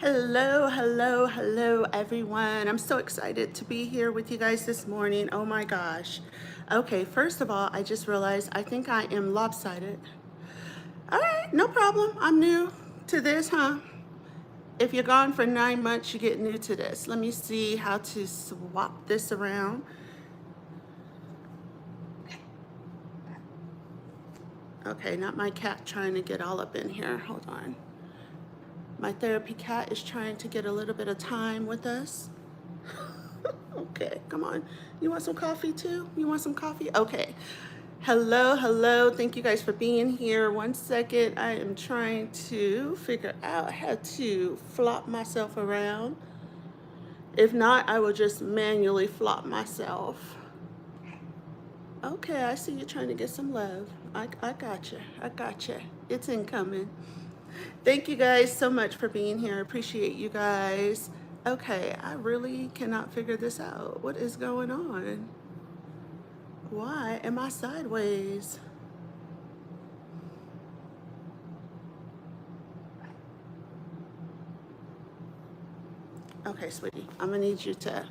Hello, hello, hello, everyone. I'm so excited to be here with you guys this morning. Oh my gosh. Okay, first of all, I just realized I think I am lopsided. All right, no problem. I'm new to this, huh? If you're gone for 9 months, you get new to this. Let me see how to swap this around. Okay, not my cat trying to get all up in here. Hold on. My therapy cat is trying to get a little bit of time with us. Okay, come on. You want some coffee too? You want some coffee? Okay. Hello, hello. Thank you guys for being here. 1 second. I am trying to figure out how to flop myself around. If not, I will just manually flop myself. Okay, I see you trying to get some love. I got you. I got you. It's incoming. Thank you guys so much for being here. I appreciate you guys. Okay, I really cannot figure this out. What is going on? Why am I sideways? Okay, sweetie, I'm gonna need you to.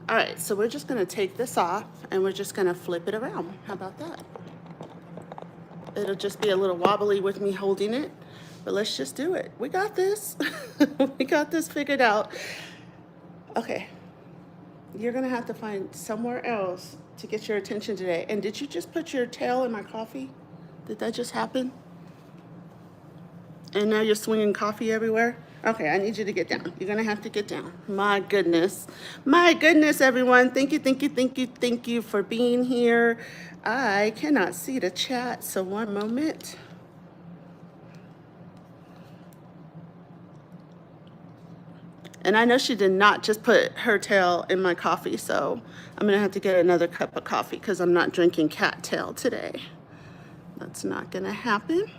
All right, so we're just gonna take this off and we're just gonna flip it around. How about that? It'll just be a little wobbly with me holding it, but let's just do it. We got this. We got this figured out. Okay, you're gonna have to find somewhere else to get your attention today. And did you just put your tail in my coffee? Did that just happen? And now you're swinging coffee everywhere? Okay, I need you to get down. You're gonna have to get down. My goodness. My goodness, everyone. Thank you, thank you, thank you, thank you for being here. I cannot see the chat, so one moment. And I know she did not just put her tail in my coffee, so I'm gonna have to get another cup of coffee because I'm not drinking cat tail today. That's not gonna happen.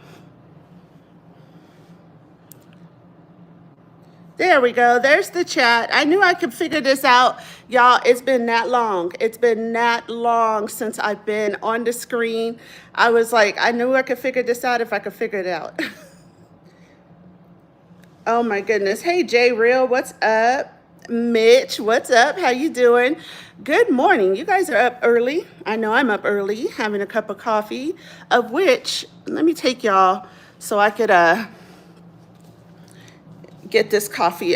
There we go. There's the chat. I knew I could figure this out. Y'all, it's been that long. It's been that long since I've been on the screen. I was like, I knew I could figure this out if I could figure it out. Oh my goodness. Hey, J Real, what's up? Mitch, what's up? How you doing? Good morning. You guys are up early. I know I'm up early, having a cup of coffee, of which, let me take y'all so I could get this coffee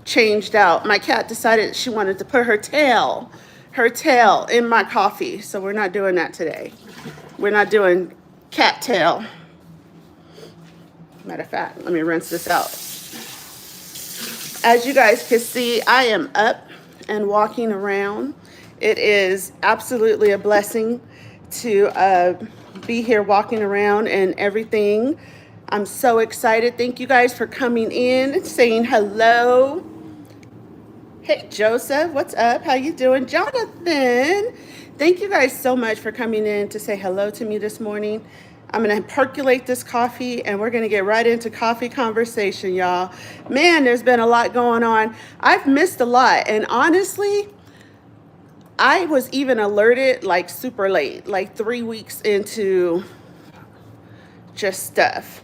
changed out. My cat decided she wanted to put her tail in my coffee. So we're not doing that today. We're not doing cat tail. Matter of fact, let me rinse this out. As you guys can see, I am up and walking around. It is absolutely a blessing to be here walking around and everything. I'm so excited. Thank you guys for coming in, saying hello. Hey, Joseph, what's up? How you doing? Jonathan, thank you guys so much for coming in to say hello to me this morning. I'm going to percolate this coffee, and we're going to get right into coffee conversation, y'all. Man, there's been a lot going on. I've missed a lot, and honestly, I was even alerted like super late, like 3 weeks into just stuff.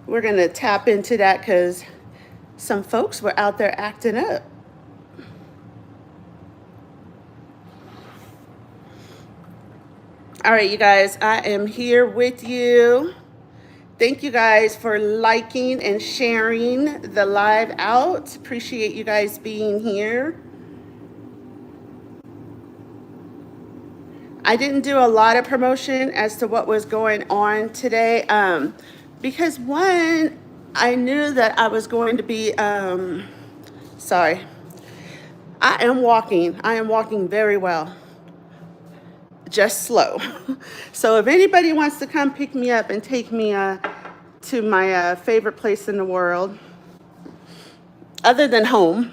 We're going to tap into that because some folks were out there acting up. All right, you guys, I am here with you. Thank you guys for liking and sharing the live out. Appreciate you guys being here. I didn't do a lot of promotion as to what was going on today because one, I knew that I was going to be, sorry, I am walking very well. Just slow. So if anybody wants to come pick me up and take me to my favorite place in the world, other than home,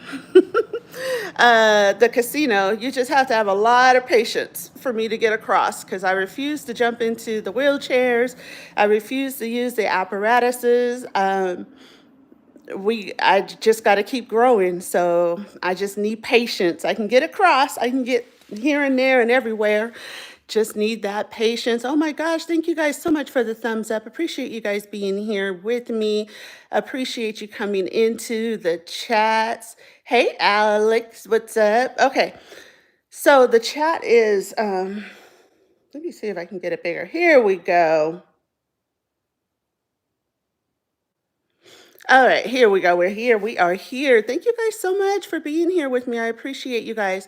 the casino, you just have to have a lot of patience for me to get across because I refuse to jump into the wheelchairs. I refuse to use the apparatuses. I just got to keep growing. So I just need patience. I can get across. I can get here and there and everywhere. Just need that patience. Oh my gosh, thank you guys so much for the thumbs up. Appreciate you guys being here with me. Appreciate you coming into the chats. Hey, Alex, what's up? Okay, so the chat is, let me see if I can get it bigger. Here we go. All right, here we go. We're here. We are here. Thank you guys so much for being here with me. I appreciate you guys.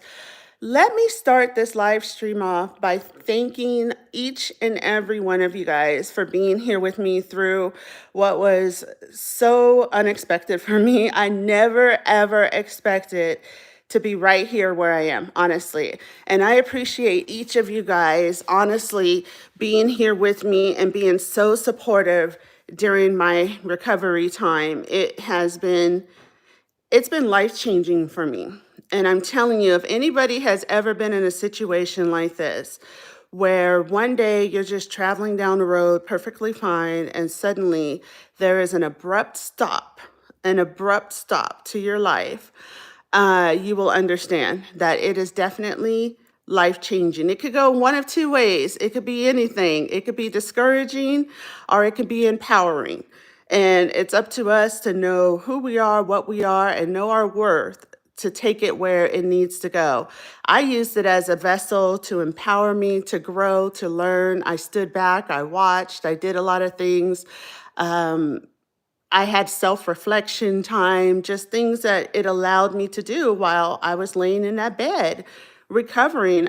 Let me start this live stream off by thanking each and every one of you guys for being here with me through what was so unexpected for me. I never, ever expected to be right here where I am, honestly. And I appreciate each of you guys, honestly, being here with me and being so supportive during my recovery time. It's been life-changing for me. And I'm telling you, if anybody has ever been in a situation like this, where one day you're just traveling down the road perfectly fine, and suddenly there is an abrupt stop to your life, you will understand that it is definitely life-changing. It could go one of two ways. It could be anything. It could be discouraging or it could be empowering. And it's up to us to know who we are, what we are, and know our worth to take it where it needs to go. I used it as a vessel to empower me, to grow, to learn. I stood back, I watched, I did a lot of things. I had self-reflection time, just things that it allowed me to do while I was laying in that bed recovering.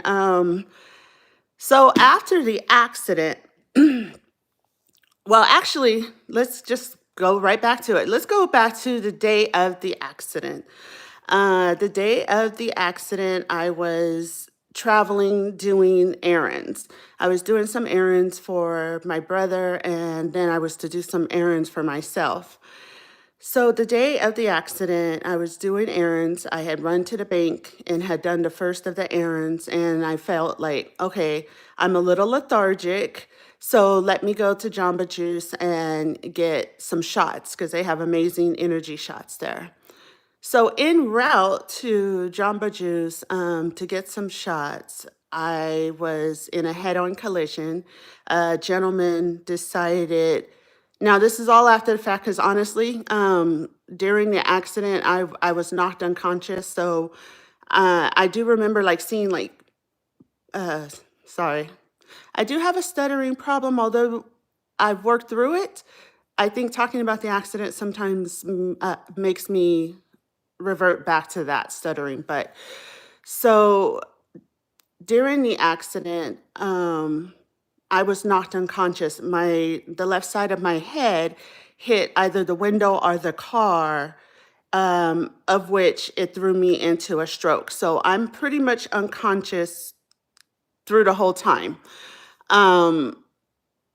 So after the accident, well, actually, let's just go right back to it. Let's go back to the day of the accident. The day of the accident, I was traveling doing errands. I was doing some errands for my brother, and then I was to do some errands for myself. So the day of the accident, I was doing errands. I had run to the bank and had done the first of the errands, and I felt like, okay, I'm a little lethargic, so let me go to Jamba Juice and get some shots because they have amazing energy shots there. So en route to Jamba Juice to get some shots, I was in a head-on collision. A gentleman decided. Now this is all after the fact because honestly, during the accident, I was knocked unconscious. So I do remember like seeing like, uh, sorry, I do have a stuttering problem. Although I've worked through it, I think talking about the accident sometimes makes me revert back to that stuttering. But so during the accident, I was knocked unconscious. The left side of my head hit either the window or the car, of which it threw me into a stroke. So I'm pretty much unconscious through the whole time.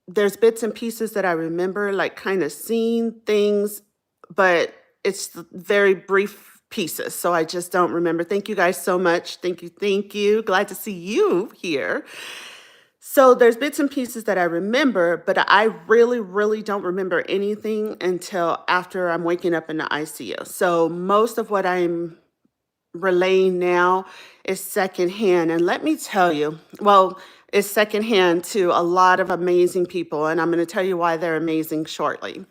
There's bits and pieces that I remember, like kind of seeing things, but it's very brief pieces. So I just don't remember. Thank you guys so much. Thank you. Thank you. Glad to see you here. So there's bits and pieces that I remember, but I really, really don't remember anything until after I'm waking up in the ICU. So most of what I'm relaying now is secondhand. And let me tell you, well, it's secondhand to a lot of amazing people. And I'm going to tell you why they're amazing shortly.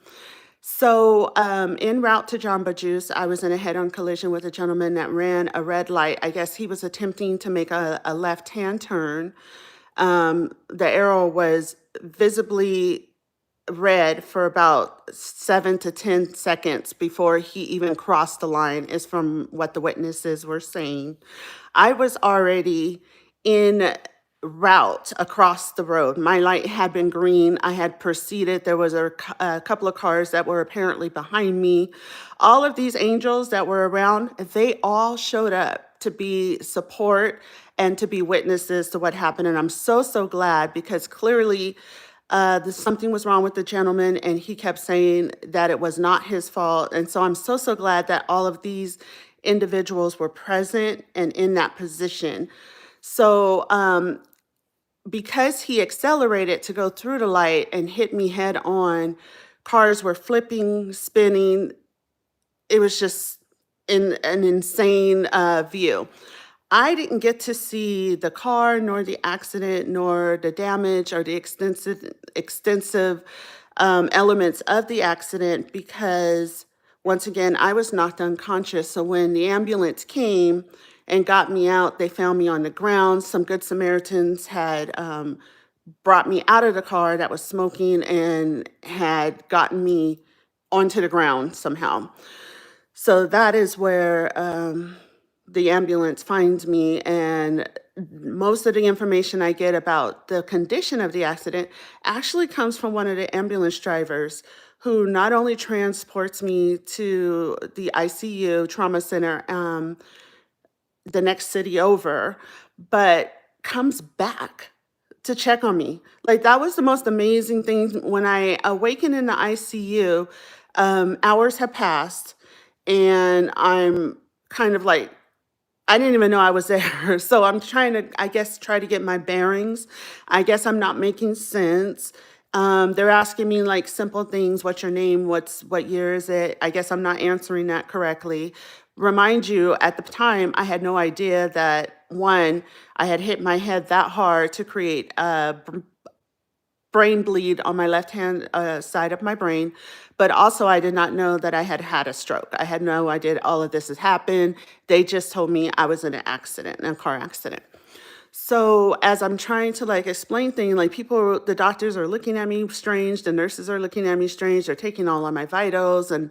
So en route to Jamba Juice, I was in a head-on collision with a gentleman that ran a red light. I guess he was attempting to make a left-hand turn. The arrow was visibly red for about 7 to 10 seconds before he even crossed the line, is from what the witnesses were saying. I was already en route across the road. My light had been green. I had proceeded. There was a couple of cars that were apparently behind me. All of these angels that were around, they all showed up to be support and to be witnesses to what happened. And I'm so, so glad because clearly something was wrong with the gentleman and he kept saying that it was not his fault. And so I'm so, so glad that all of these individuals were present and in that position. So because he accelerated to go through the light and hit me head on, cars were flipping, spinning. It was just an insane view. I didn't get to see the car, nor the accident, nor the damage, or the extensive elements of the accident because, once again, I was knocked unconscious. So when the ambulance came and got me out, they found me on the ground. Some good Samaritans had brought me out of the car that was smoking and had gotten me onto the ground somehow. So that is where the ambulance finds me, and most of the information I get about the condition of the accident actually comes from one of the ambulance drivers who not only transports me to the ICU trauma center, the next city over, but comes back to check on me. Like, that was the most amazing thing. When I awakened in the ICU, hours have passed, and I'm kind of like, I didn't even know I was there. So I'm trying to, I guess, try to get my bearings. I guess I'm not making sense. They're asking me like simple things. What's your name? What year is it? I guess I'm not answering that correctly. Remind you, at the time, I had no idea that, one, I had hit my head that hard to create a brain bleed on my left hand side of my brain, but also I did not know that I had had a stroke. I had no idea all of this has happened. They just told me I was in an accident, in a car accident. So as I'm trying to like explain things, like people, the doctors are looking at me strange, the nurses are looking at me strange, they're taking all of my vitals, and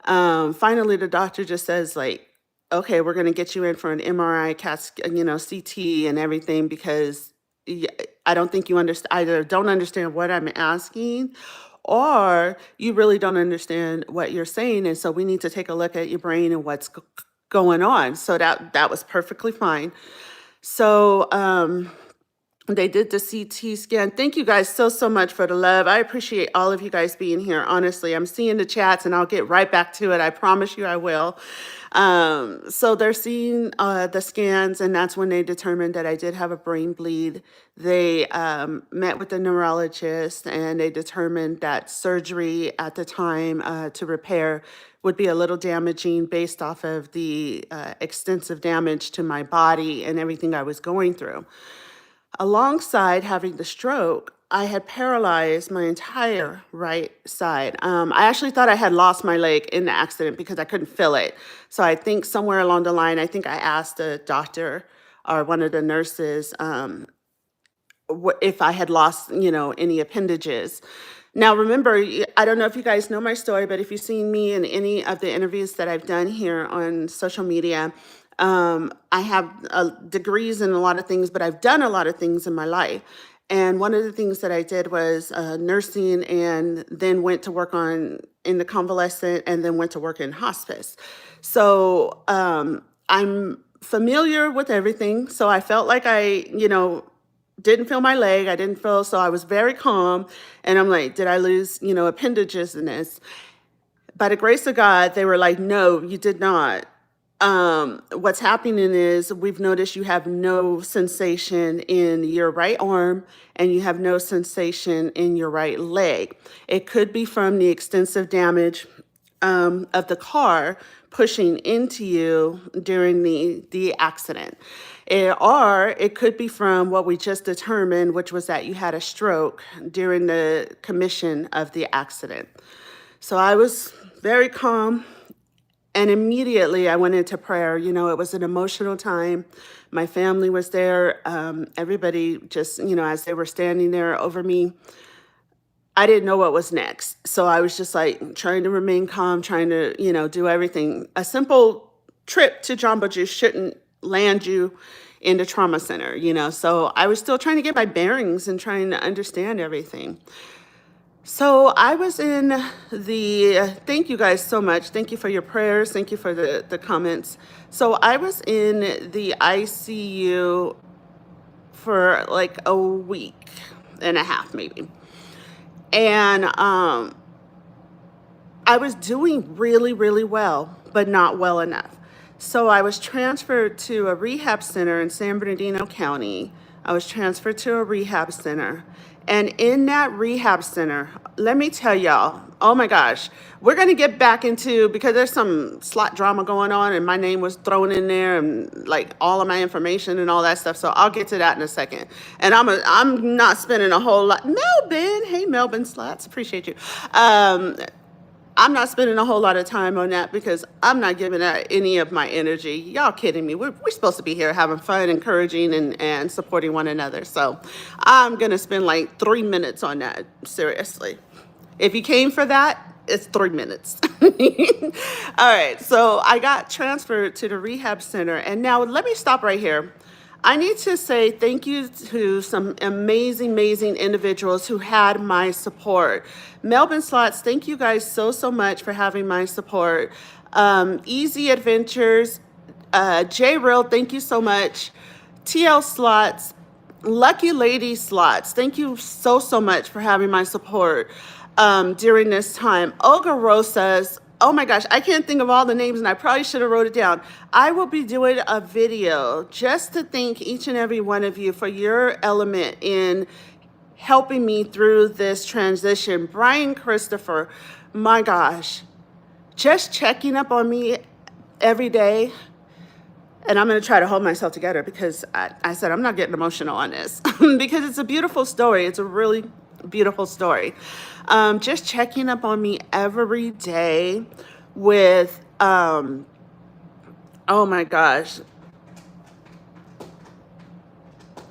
finally the doctor just says like, okay, we're gonna get you in for an MRI, CT and everything because I don't think you either don't understand what I'm asking, or you really don't understand what you're saying, and so we need to take a look at your brain and what's going on. So that was perfectly fine. So they did the CT scan. Thank you guys so much for the love. I appreciate all of you guys being here. Honestly, I'm seeing the chats and I'll get right back to it. I promise you I will. So they're seeing the scans, and that's when they determined that I did have a brain bleed. They met with the neurologist and they determined that surgery at the time to repair would be a little damaging based off of the extensive damage to my body and everything I was going through. Alongside having the stroke, I had paralyzed my entire right side. I actually thought I had lost my leg in the accident because I couldn't feel it. So I think somewhere along the line, I think I asked the doctor or one of the nurses if I had lost, any appendages. Now, remember, I don't know if you guys know my story, but if you've seen me in any of the interviews that I've done here on social media, I have degrees in a lot of things, but I've done a lot of things in my life. And one of the things that I did was nursing, and then went to work in the convalescent, and then went to work in hospice. So I'm familiar with everything. So I felt like I, didn't feel my leg. I didn't feel, so I was very calm. And I'm like, did I lose, appendages in this? By the grace of God, they were like, no, you did not. What's happening is we've noticed you have no sensation in your right arm and you have no sensation in your right leg. It could be from the extensive damage of the car pushing into you during the accident. Or it could be from what we just determined, which was that you had a stroke during the commission of the accident. So I was very calm. And immediately I went into prayer. It was an emotional time. My family was there. Everybody just, as they were standing there over me, I didn't know what was next. So I was just like trying to remain calm, trying to, do everything. A simple trip to Jamba Juice shouldn't land you in the trauma center, So I was still trying to get my bearings and trying to understand everything. So I was in thank you guys so much. Thank you for your prayers. Thank you for the comments. So I was in the ICU for like a week and a half, maybe. And I was doing really, really well, but not well enough. So I was transferred to a rehab center in San Bernardino County. I was transferred to a rehab center. And in that rehab center, let me tell y'all, oh my gosh, we're going to get back into, because there's some slot drama going on and my name was thrown in there and like all of my information and all that stuff. So I'll get to that in a second. And I'm not spending a whole lot. Melvin, hey Melvin Slots, appreciate you. I'm not spending a whole lot of time on that because I'm not giving that any of my energy. Y'all kidding me. We're supposed to be here having fun, encouraging, and supporting one another. So I'm going to spend like 3 minutes on that, seriously. If you came for that, it's 3 minutes. All right, so I got transferred to the rehab center. And now let me stop right here. I need to say thank you to some amazing, amazing individuals who had my support. Melbourne Slots, thank you guys so much for having my support. Easy Adventures, J Real, thank you so much. TL Slots, Lucky Lady Slots, thank you so much for having my support during this time. Olga Rosas, oh my gosh, I can't think of all the names and I probably should have wrote it down. I will be doing a video just to thank each and every one of you for your element in helping me through this transition. Brian Christopher, my gosh, just checking up on me every day. And I'm going to try to hold myself together because I said I'm not getting emotional on this because it's a beautiful story. It's a really beautiful story. Just checking up on me every day with, oh my gosh,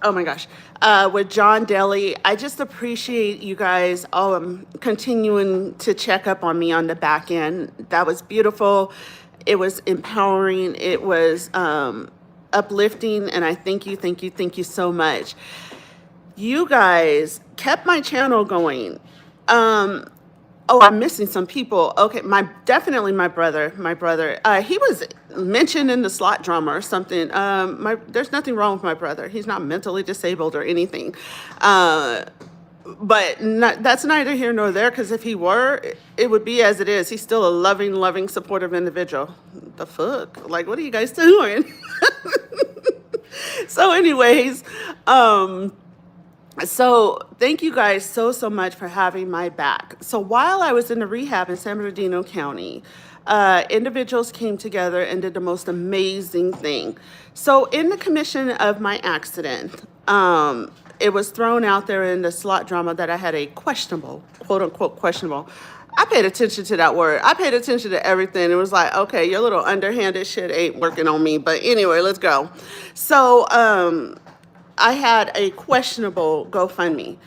with John Daly. I just appreciate you guys continuing to check up on me on the back end. That was beautiful. It was empowering. It was uplifting. And I thank you so much. You guys kept my channel going. Oh, I'm missing some people. Okay, definitely my brother. He was mentioned in the slot drama or something. There's nothing wrong with my brother. He's not mentally disabled or anything. But that's neither here nor there, because if he were, it would be as it is. He's still a loving, supportive individual. The fuck? Like, what are you guys doing? So anyways, so thank you guys so much for having my back. So while I was in the rehab in San Bernardino County, individuals came together and did the most amazing thing. So in the commission of my accident, it was thrown out there in the slot drama that I had a questionable, quote unquote questionable. I paid attention to that word. I paid attention to everything. It was like, okay, your little underhanded shit ain't working on me. But anyway, let's go. So I had a questionable GoFundMe.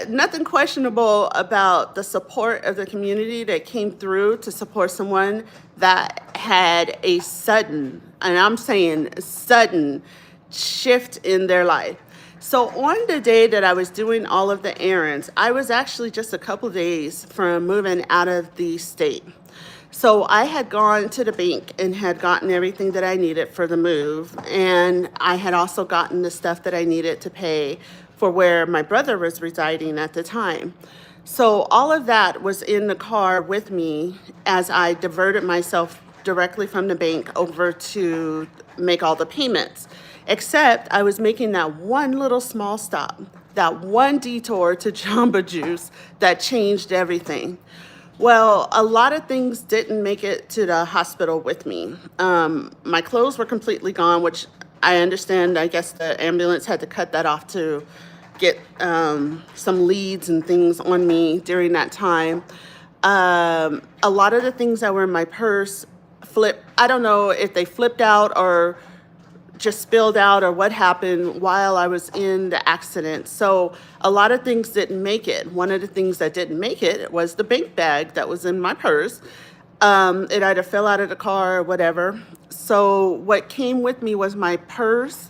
Nothing questionable about the support of the community that came through to support someone that had a sudden, and I'm saying sudden, shift in their life. So on the day that I was doing all of the errands, I was actually just a couple days from moving out of the state. So I had gone to the bank and had gotten everything that I needed for the move. And I had also gotten the stuff that I needed to pay for where my brother was residing at the time. So all of that was in the car with me as I diverted myself directly from the bank over to make all the payments. Except I was making that one little small stop, that one detour to Jamba Juice that changed everything. Well, a lot of things didn't make it to the hospital with me. My clothes were completely gone, which I understand. I guess the ambulance had to cut that off to get some leads and things on me during that time. A lot of the things that were in my purse flipped. I don't know if they flipped out or just spilled out or what happened while I was in the accident. So a lot of things didn't make it. One of the things that didn't make it was the bank bag that was in my purse. It either fell out of the car or whatever. So what came with me was my purse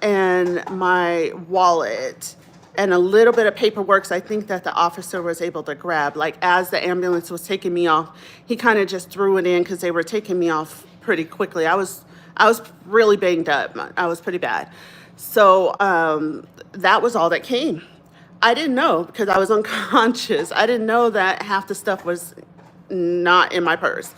and my wallet and a little bit of paperwork. I think that the officer was able to grab. Like as the ambulance was taking me off, he kind of just threw it in because they were taking me off pretty quickly. I was really banged up. I was pretty bad. So that was all that came. I didn't know because I was unconscious. I didn't know that half the stuff was not in my purse.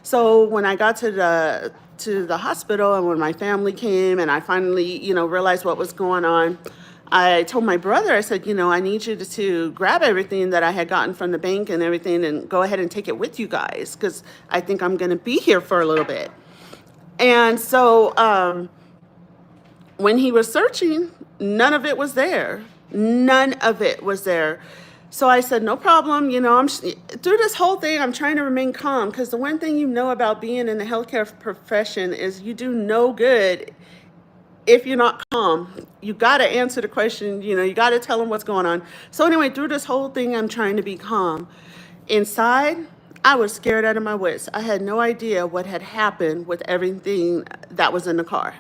So when I got to the hospital and when my family came and I finally, realized what was going on, I told my brother, I said, I need you to grab everything that I had gotten from the bank and everything and go ahead and take it with you guys because I think I'm going to be here for a little bit. And so when he was searching, none of it was there. None of it was there. So I said, no problem. Through this whole thing, I'm trying to remain calm because the one thing about being in the healthcare profession is you do no good if you're not calm. You got to answer the question, you got to tell them what's going on. So anyway, through this whole thing, I'm trying to be calm. Inside, I was scared out of my wits. I had no idea what had happened with everything that was in the car.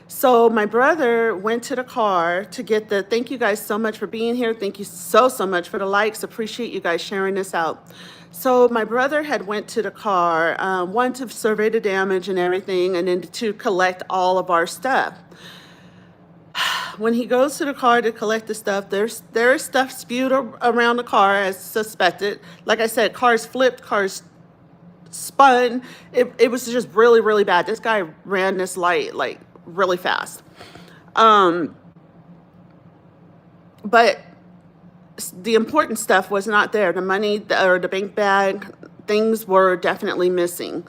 So my brother went to the car to get thank you guys so much for being here. Thank you so much for the likes. Appreciate you guys sharing this out. So my brother had went to the car, one, to survey the damage and everything, and then to collect all of our stuff. When he goes to the car to collect the stuff, there is stuff spewed around the car as suspected. Like I said, cars flipped, cars spun. It was just really, really bad. This guy ran this light like really fast. But the important stuff was not there. The money or the bank bag, things were definitely missing.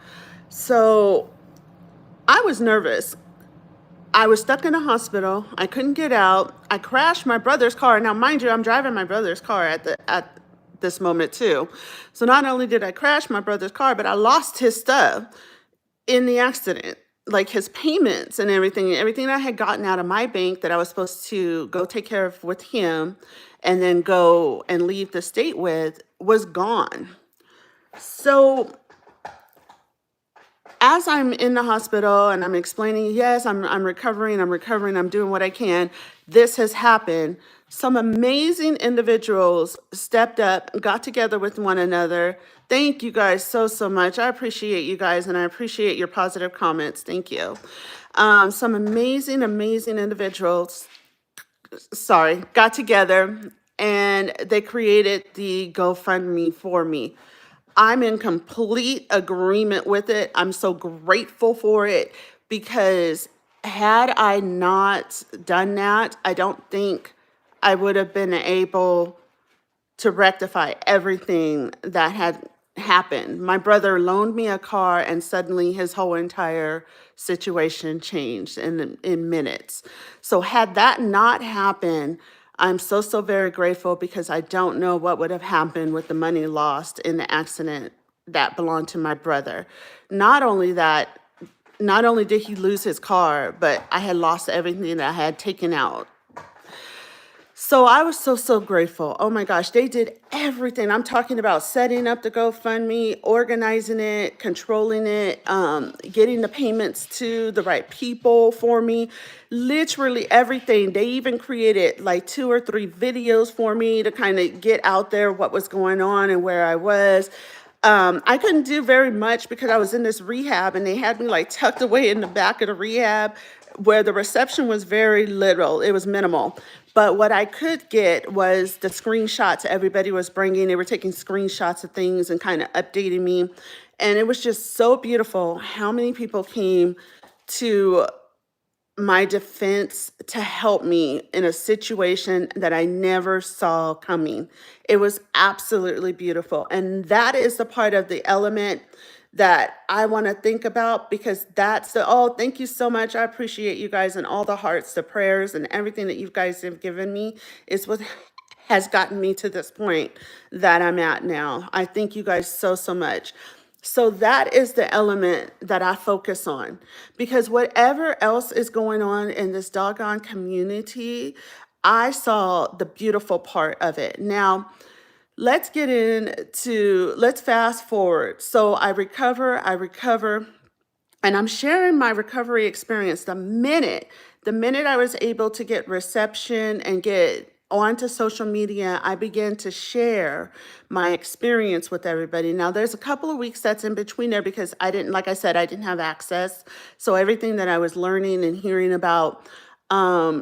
So I was nervous. I was stuck in a hospital. I couldn't get out. I crashed my brother's car. Now, mind you, I'm driving my brother's car at this moment too. So not only did I crash my brother's car, but I lost his stuff in the accident, like his payments and everything I had gotten out of my bank that I was supposed to go take care of with him and then go and leave the state with was gone. So as I'm in the hospital and I'm explaining, yes, I'm recovering, I'm doing what I can, this has happened. Some amazing individuals stepped up, got together with one another. Thank you guys so much. I appreciate you guys and I appreciate your positive comments. Thank you. Some amazing individuals, got together and they created the GoFundMe for me. I'm in complete agreement with it. I'm so grateful for it because had I not done that, I don't think I would have been able to rectify everything that had happened. My brother loaned me a car and suddenly his whole entire situation changed in minutes. So had that not happened, I'm so very grateful because I don't know what would have happened with the money lost in the accident that belonged to my brother. Not only did he lose his car, but I had lost everything that I had taken out. So I was so grateful. Oh my gosh, they did everything. I'm talking about setting up the GoFundMe, organizing it, controlling it, getting the payments to the right people for me, literally everything. They even created like 2 or 3 videos for me to kind of get out there what was going on and where I was. I couldn't do very much because I was in this rehab and they had me like tucked away in the back of the rehab where the reception was very little. It was minimal. But what I could get was the screenshots everybody was bringing. They were taking screenshots of things and kind of updating me. And it was just so beautiful how many people came to my defense to help me in a situation that I never saw coming. It was absolutely beautiful. And that is the part of the element that I want to think about because thank you so much. I appreciate you guys and all the hearts, the prayers, and everything that you guys have given me is what has gotten me to this point that I'm at now. I thank you guys so much. So that is the element that I focus on because whatever else is going on in this doggone community, I saw the beautiful part of it. Now, let's fast forward. So I recover, and I'm sharing my recovery experience. The minute I was able to get reception and get onto social media, I began to share my experience with everybody. Now, there's a couple of weeks that's in between there because like I said, I didn't have access. So everything that I was learning and hearing about,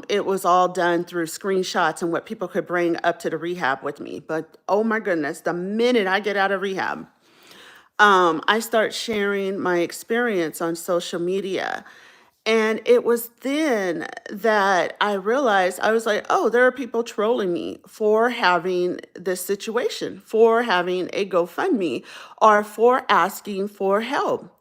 it was all done through screenshots and what people could bring up to the rehab with me. But oh my goodness, the minute I get out of rehab, I start sharing my experience on social media. And it was then that I realized, I was like, oh, there are people trolling me for having this situation, for having a GoFundMe, or for asking for help.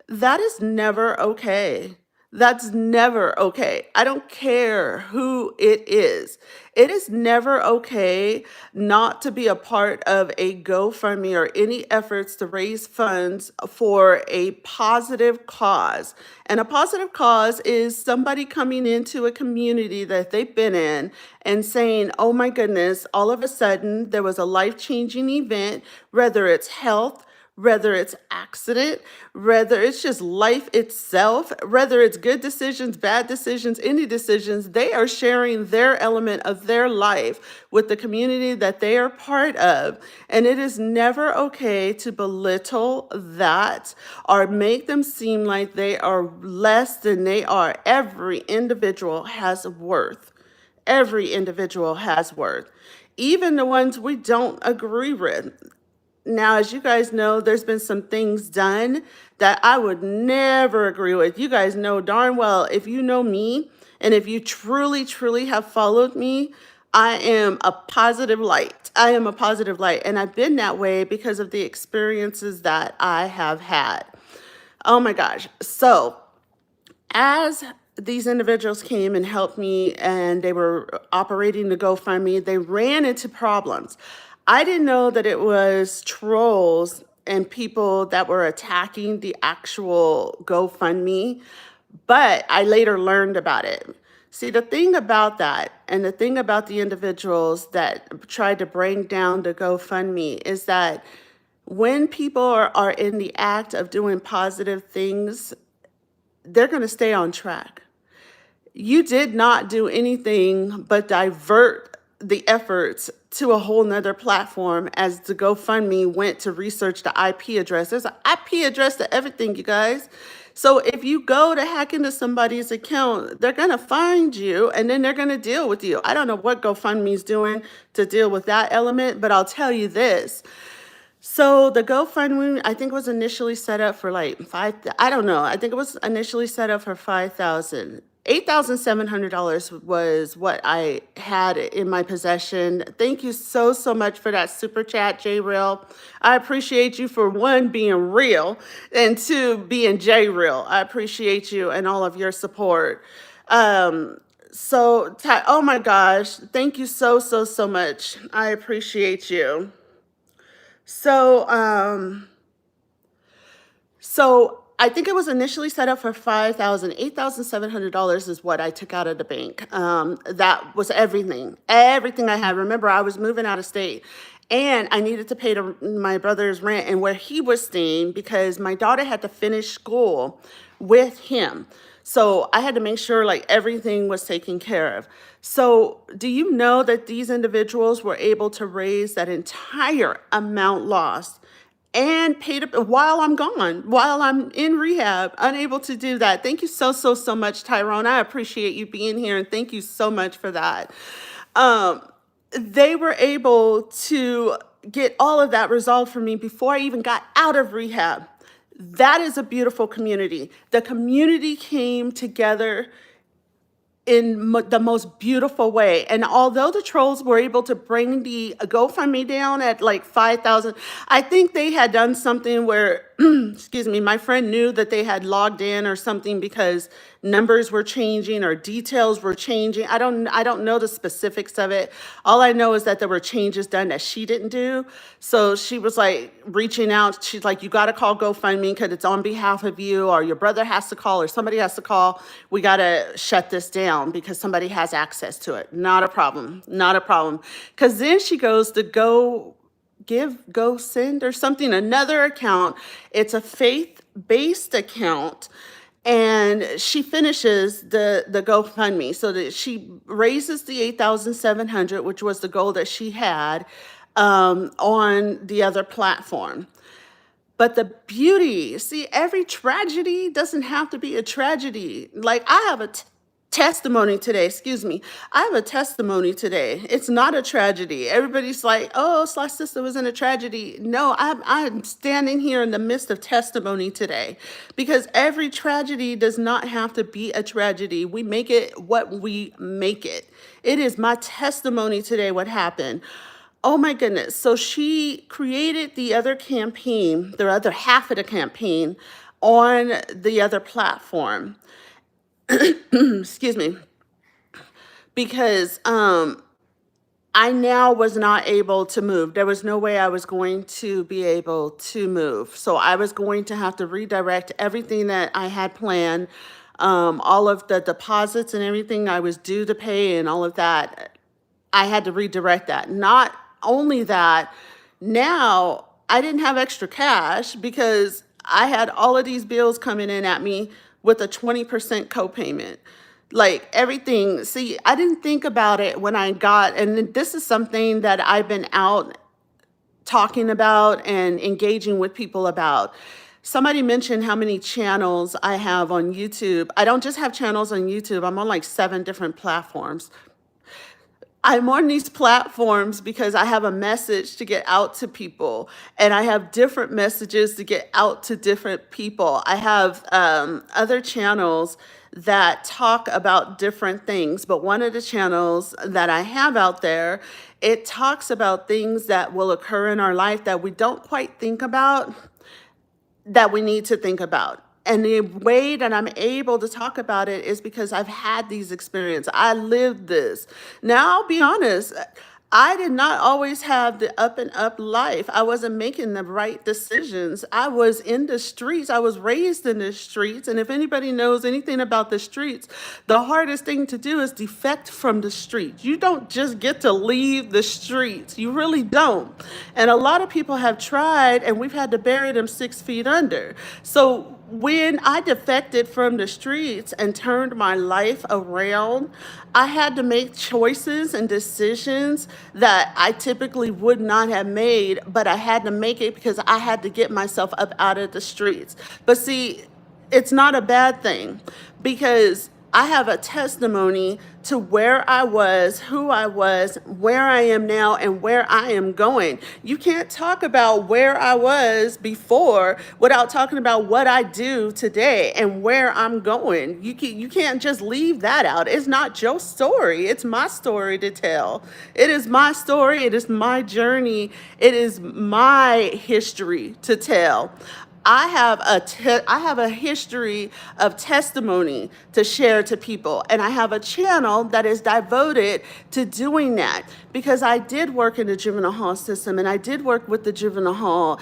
That is never okay. That's never okay. I don't care who it is. It is never okay not to be a part of a GoFundMe or any efforts to raise funds for a positive cause. And a positive cause is somebody coming into a community that they've been in and saying, oh my goodness, all of a sudden there was a life-changing event, whether it's health, whether it's accident, whether it's just life itself, whether it's good decisions, bad decisions, any decisions, they are sharing their element of their life with the community that they are part of. And it is never okay to belittle that or make them seem like they are less than they are. Every individual has worth. Every individual has worth, even the ones we don't agree with. Now, as you guys know, there's been some things done that I would never agree with. You guys know darn well, if you know me and if you truly, truly have followed me, I am a positive light. I am a positive light. And I've been that way because of the experiences that I have had. Oh my gosh. So, as these individuals came and helped me and they were operating the GoFundMe, they ran into problems. I didn't know that it was trolls and people that were attacking the actual GoFundMe, but I later learned about it. See, the thing about that and the thing about the individuals that tried to bring down the GoFundMe is that when people are in the act of doing positive things, they're going to stay on track. You did not do anything but divert the efforts to a whole nother platform as the GoFundMe went to research the IP address. There's an IP address to everything, you guys. So if you go to hack into somebody's account, they're going to find you and then they're going to deal with you. I don't know what GoFundMe's doing to deal with that element, but I'll tell you this. So the GoFundMe, I think, was initially set up for like I don't know. I think it was initially set up for 5,000. $8,700 was what I had in my possession. Thank you so, so much for that super chat, J Real. I appreciate you for one, being real, and two, being J Real. I appreciate you and all of your support. Oh my gosh, thank you so, so, so much. I appreciate you. So I think it was initially set up for $5,000. $8,700 is what I took out of the bank. That was everything I had. Remember, I was moving out of state. And I needed to pay my brother's rent and where he was staying because my daughter had to finish school with him. So I had to make sure like everything was taken care of. So do you know that these individuals were able to raise that entire amount lost and paid up while I'm gone, while I'm in rehab, unable to do that? Thank you so, so, so much, Tyrone. I appreciate you being here and thank you so much for that. They were able to get all of that resolved for me before I even got out of rehab. That is a beautiful community. The community came together in the most beautiful way. And although the trolls were able to bring the GoFundMe down at like 5,000, I think they had done something where, excuse me, my friend knew that they had logged in or something because numbers were changing or details were changing. I don't know the specifics of it. All I know is that there were changes done that she didn't do. So she was like reaching out. She's like, you got to call GoFundMe because it's on behalf of you, or your brother has to call, or somebody has to call. We got to shut this down because somebody has access to it. Not a problem. Not a problem. Because then she goes to go send or something, another account. It's a faith-based account. And she finishes the GoFundMe so that she raises the 8,700, which was the goal that she had on the other platform. But the beauty, see, every tragedy doesn't have to be a tragedy. Like I have a testimony today, excuse me. I have a testimony today. It's not a tragedy. Everybody's like, oh, Slot Sister was in a tragedy. No, I'm standing here in the midst of testimony today, because every tragedy does not have to be a tragedy. We make it what we make it. It is my testimony today what happened. Oh my goodness. So she created the other campaign, the other half of the campaign on the other platform. Excuse me, because I now was not able to move. There was no way I was going to be able to move. So I was going to have to redirect everything that I had planned, all of the deposits and everything I was due to pay and all of that. I had to redirect that. Not only that, now I didn't have extra cash because I had all of these bills coming in at me with a 20% copayment. Like everything, see, I didn't think about it when I got, and this is something that I've been out talking about and engaging with people about. Somebody mentioned how many channels I have on YouTube. I don't just have channels on YouTube, I'm on like 7 different platforms. I'm on these platforms because I have a message to get out to people, and I have different messages to get out to different people. I have other channels that talk about different things, but one of the channels that I have out there, it talks about things that will occur in our life that we don't quite think about, that we need to think about. And the way that I'm able to talk about it is because I've had these experiences. I lived this. Now, I'll be honest, I did not always have the up and up life. I wasn't making the right decisions. I was in the streets. I was raised in the streets. And if anybody knows anything about the streets, the hardest thing to do is defect from the streets. You don't just get to leave the streets. You really don't. And a lot of people have tried, and we've had to bury them 6 feet under. So when I defected from the streets and turned my life around, I had to make choices and decisions that I typically would not have made, but I had to make it because I had to get myself up out of the streets. But see, it's not a bad thing, because I have a testimony to where I was, who I was, where I am now, and where I am going. You can't talk about where I was before without talking about what I do today and where I'm going. You can't just leave that out. It's not your story. It's my story to tell. It is my story. It is my journey. It is my history to tell. I have a history of testimony to share to people, and I have a channel that is devoted to doing that, because I did work in the juvenile hall system, and I did work with the juvenile hall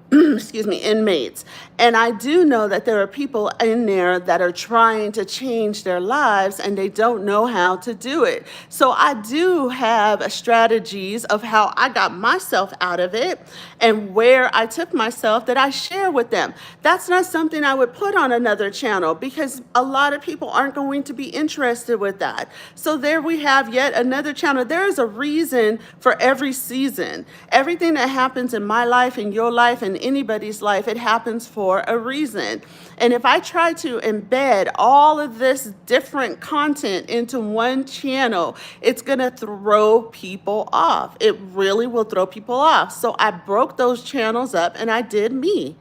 excuse me, inmates. And I do know that there are people in there that are trying to change their lives, and they don't know how to do it. So I do have strategies of how I got myself out of it and where I took myself that I share with them. That's not something I would put on another channel, because a lot of people aren't going to be interested with that. So there we have yet another channel. There is a reason for every season. Everything that happens in my life, in your life, and anybody's life, it happens for a reason. And if I try to embed all of this different content into one channel, it's going to throw people off. It really will throw people off. So I broke those channels up, and I did me,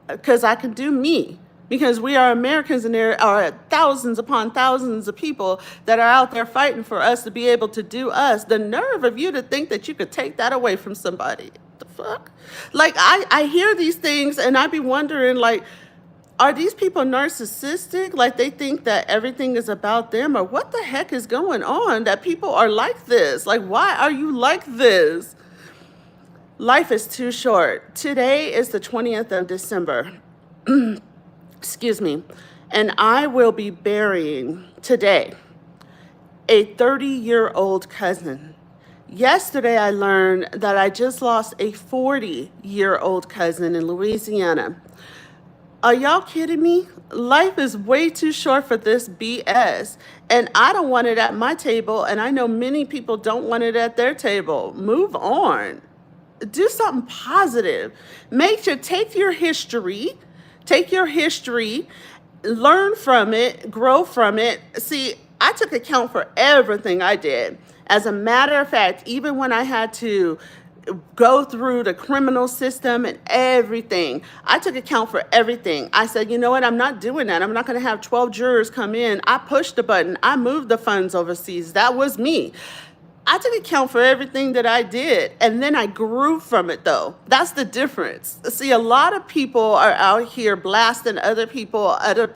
because I can do me. Because we are Americans, and there are thousands upon thousands of people that are out there fighting for us to be able to do us. The nerve of you to think that you could take that away from somebody. The fuck? Like, I hear these things, and I be wondering, like, are these people narcissistic? Like, they think that everything is about them? Or what the heck is going on that people are like this? Like, why are you like this? Life is too short. Today is the 20th of December. Excuse me. And I will be burying today a 30-year-old cousin. Yesterday, I learned that I just lost a 40-year-old cousin in Louisiana. Are y'all kidding me? Life is way too short for this BS. And I don't want it at my table, and I know many people don't want it at their table. Move on. Do something positive. Take your history learn from it, grow from it. See, I took account for everything I did. As a matter of fact, even when I had to go through the criminal system and everything, I took account for everything. I said, you know what, I'm not doing that. I'm not going to have 12 jurors come in. I pushed the button. I moved the funds overseas. That was me. I took account for everything that I did, and then I grew from it, though. That's the difference. See, a lot of people are out here blasting other people, other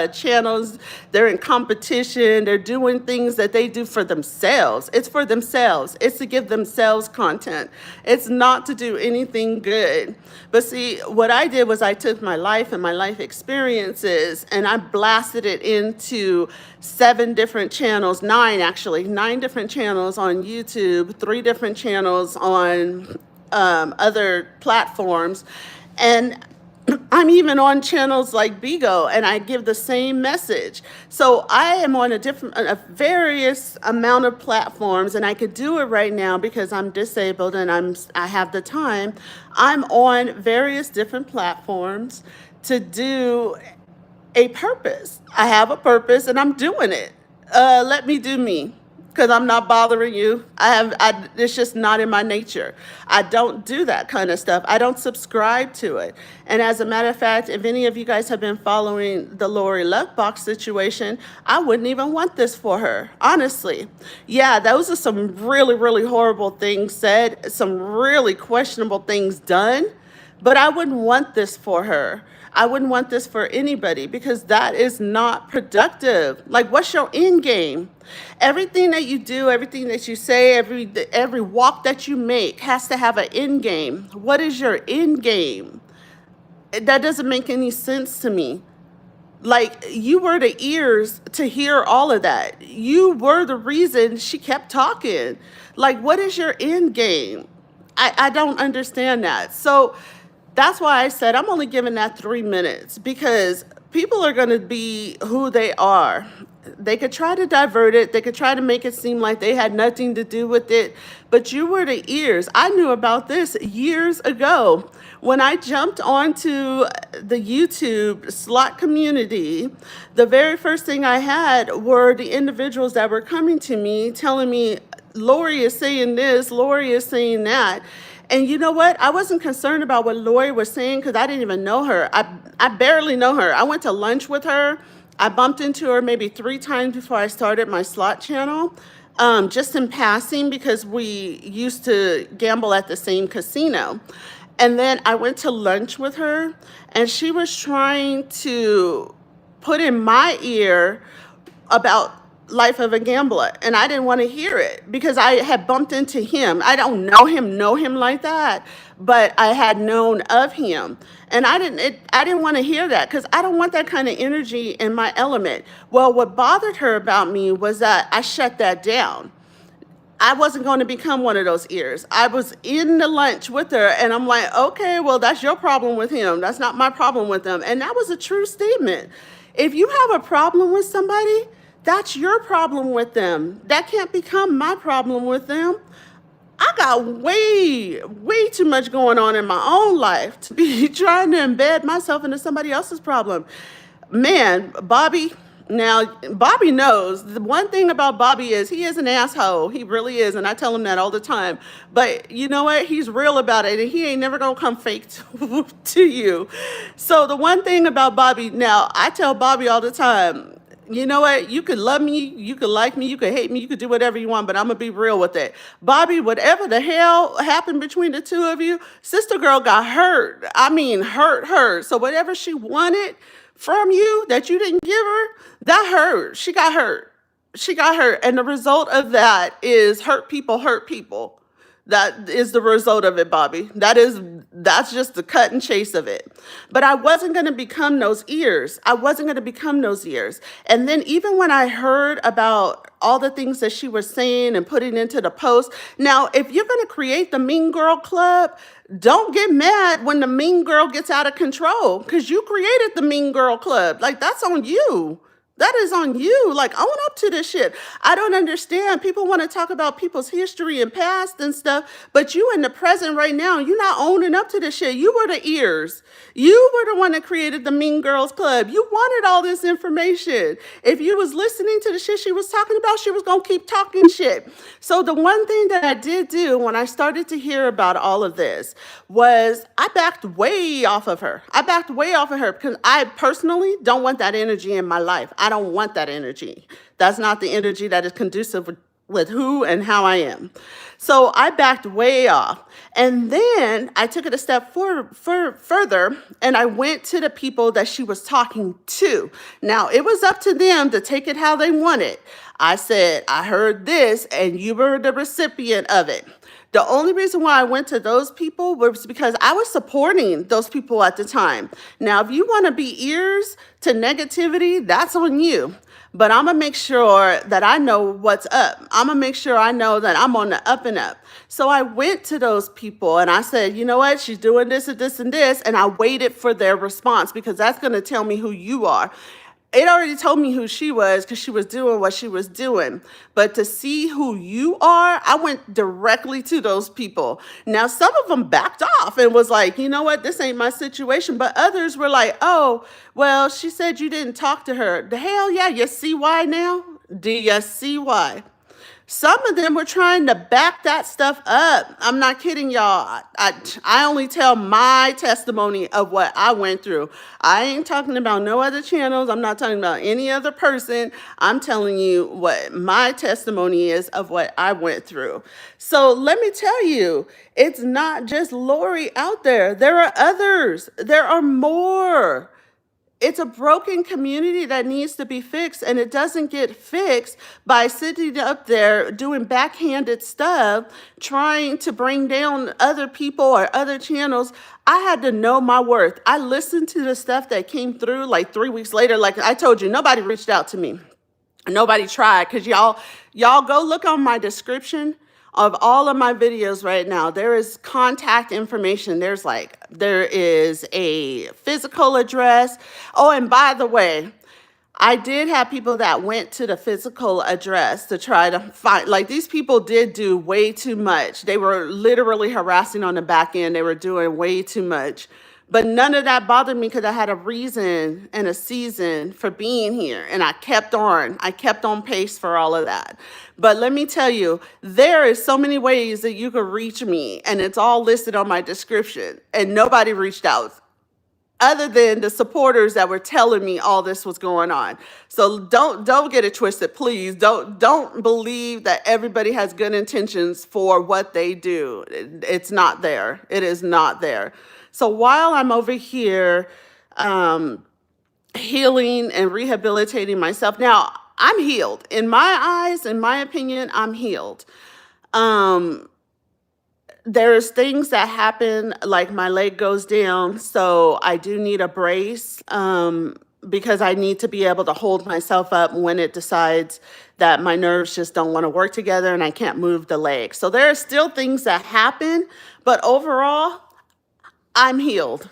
channels. They're in competition. They're doing things that they do for themselves. It's for themselves. It's to give themselves content. It's not to do anything good. But see, what I did was I took my life and my life experiences, and I blasted it into 7 different channels, 9 actually, 9 different channels on YouTube, 3 different channels on other platforms. And I'm even on channels like Bigo, and I give the same message. So I am on a various amount of platforms, and I could do it right now because I'm disabled and I have the time. I'm on various different platforms to do a purpose. I have a purpose, and I'm doing it. Let me do me, because I'm not bothering you. It's just not in my nature. I don't do that kind of stuff. I don't subscribe to it. And as a matter of fact, if any of you guys have been following the Lor Luckbox situation, I wouldn't even want this for her, honestly. Yeah, those are some really, really horrible things said, some really questionable things done, but I wouldn't want this for her. I wouldn't want this for anybody, because that is not productive. Like, what's your end game? Everything that you do, everything that you say, every walk that you make has to have an end game. What is your end game? That doesn't make any sense to me. Like, you were the ears to hear all of that. You were the reason she kept talking. Like, what is your end game? I don't understand that. So that's why I said I'm only giving that 3 minutes, because people are going to be who they are. They could try to divert it. They could try to make it seem like they had nothing to do with it. But you were the ears. I knew about this years ago. When I jumped onto the YouTube slot community, the very first thing I had were the individuals that were coming to me telling me, Lori is saying this, Lori is saying that. And you know what? I wasn't concerned about what Lori was saying, because I didn't even know her. I barely know her. I went to lunch with her. I bumped into her maybe 3 times before I started my slot channel, just in passing, because we used to gamble at the same casino. And then I went to lunch with her, and she was trying to put in my ear about life of a gambler, and I didn't want to hear it because I had bumped into him. I don't know him like that, but I had known of him, and I didn't want to hear that, because I don't want that kind of energy in my element. Well, what bothered her about me was that I shut that down. I wasn't going to become one of those ears. I was in the lunch with her, and I'm like, okay, well, that's your problem with him. That's not my problem with them. And that was a true statement. If you have a problem with somebody, that's your problem with them. That can't become my problem with them. I got way too much going on in my own life to be trying to embed myself into somebody else's problem. Man, Bobby, now Bobby knows. The one thing about Bobby is he is an asshole. He really is, and I tell him that all the time. But you know what? He's real about it, and he ain't never gonna come fake to you. So the one thing about Bobby, now I tell Bobby all the time, you know what? You could love me, you could like me, you could hate me, you could do whatever you want, but I'm gonna be real with it. Bobby, whatever the hell happened between the two of you, sister girl got hurt. I mean, hurt. So whatever she wanted from you that you didn't give her, that hurt. She got hurt. And the result of that is hurt people hurt people. That is the result of it, Bobby. That's just the cut and chase of it. But I wasn't going to become those ears. And then even when I heard about all the things that she was saying and putting into the post, now, if you're going to create the Mean Girl Club, don't get mad when the mean girl gets out of control, because you created the Mean Girl Club. Like, that's on you. That is on you. Like, own up to this shit. I don't understand. People want to talk about people's history and past and stuff, but you in the present right now, you're not owning up to this shit. You were the ears. You were the one that created the Mean Girls Club. You wanted all this information. If you was listening to the shit she was talking about, she was going to keep talking shit. So the one thing that I did do when I started to hear about all of this was I backed way off of her. I backed way off of her because I personally don't want that energy in my life. I don't want that energy. That's not the energy that is conducive with who and how I am. So I backed way off. And then I took it a step further and I went to the people that she was talking to. Now, it was up to them to take it how they wanted. I said, I heard this and you were the recipient of it. The only reason why I went to those people was because I was supporting those people at the time. Now, if you want to be ears to negativity, that's on you. But I'm going to make sure that I know what's up. I'm going to make sure I know that I'm on the up and up. So I went to those people and I said, you know what? She's doing this and this and this. And I waited for their response because that's going to tell me who you are. It already told me who she was because she was doing what she was doing. But to see who you are, I went directly to those people. Now, some of them backed off and was like, you know what, this ain't my situation. But others were like, oh, well, she said you didn't talk to her. The hell yeah, you see why now? Do you see why? Some of them were trying to back that stuff up. I'm not kidding, y'all. I only tell my testimony of what I went through. I ain't talking about no other channels. I'm not talking about any other person. I'm telling you what my testimony is of what I went through. So let me tell you, it's not just Lori out there. There are others. There are more. It's a broken community that needs to be fixed, and it doesn't get fixed by sitting up there doing backhanded stuff, trying to bring down other people or other channels. I had to know my worth. I listened to the stuff that came through like 3 weeks later. Like I told you, nobody reached out to me. Nobody tried, because y'all go look on my description of all of my videos right now. There is contact information. There is a physical address. Oh, and by the way, I did have people that went to the physical address to try to find, like, these people did do way too much. They were literally harassing on the back end. They were doing way too much. But none of that bothered me because I had a reason and a season for being here. And I kept on pace for all of that. But let me tell you, there is so many ways that you can reach me, and it's all listed on my description. And nobody reached out other than the supporters that were telling me all this was going on. So don't get it twisted, please. Don't believe that everybody has good intentions for what they do. It's not there. It is not there. So while I'm over here healing and rehabilitating myself, now I'm healed. In my eyes, in my opinion, I'm healed. There's things that happen, like my leg goes down, so I do need a brace because I need to be able to hold myself up when it decides that my nerves just don't want to work together and I can't move the leg. So there are still things that happen, but overall, I'm healed.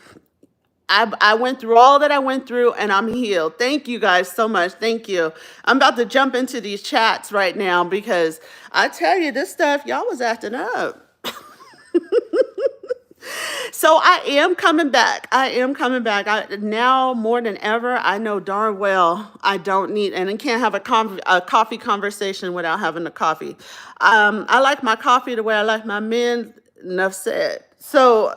I went through all that I went through, and I'm healed. Thank you guys so much. Thank you. I'm about to jump into these chats right now because I tell you, this stuff, y'all was acting up. So I am coming back. Now more than ever, I know darn well I don't need, and I can't have a coffee conversation without having a coffee. I like my coffee the way I like my men. Enough said. So